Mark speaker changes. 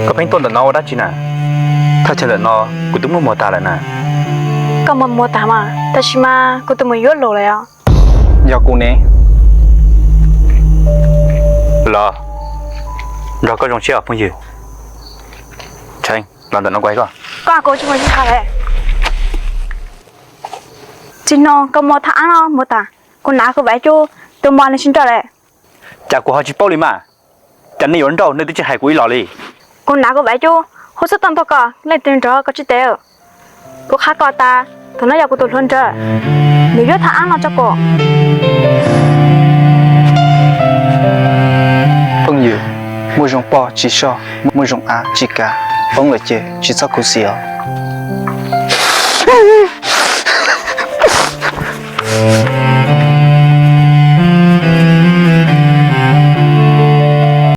Speaker 1: ก็เป็นต้นแต่นอได้จีน่ะถ้าเฉลิมนอกูต้องมัวตาแล้วนะ
Speaker 2: ก็มัวตามาแต่ชิมากูต้องมาเยอะเลยอ่ะ
Speaker 1: ยากูเนี่ยรอเราก็ต้องเชื่อพวกยูใช่ลองแต่น้องไว้ก่อน
Speaker 2: ก็อากูจะมาที่ท่าเลยจีนอก็มัวตาอ่ะมัวตากูหนากูไปจูตัวมันเลยชินจ่อเลย
Speaker 1: จากกูหาจีบเป้าเลยมาจันนี่ย้อนเราในที่จะหายกูอีหล่อเลย
Speaker 2: กูหนากูไปจูเขาสุดตั้งตัวก่อนเลยตื่นจ่อก็จิเตอกูข้ากอตาถึงนั้นอยากกูตัวทนเจอเดี๋ยวท่าอ่ะเราจะก่อ
Speaker 3: 朋友，每种包至少，每种啊至加，放了这至少够少。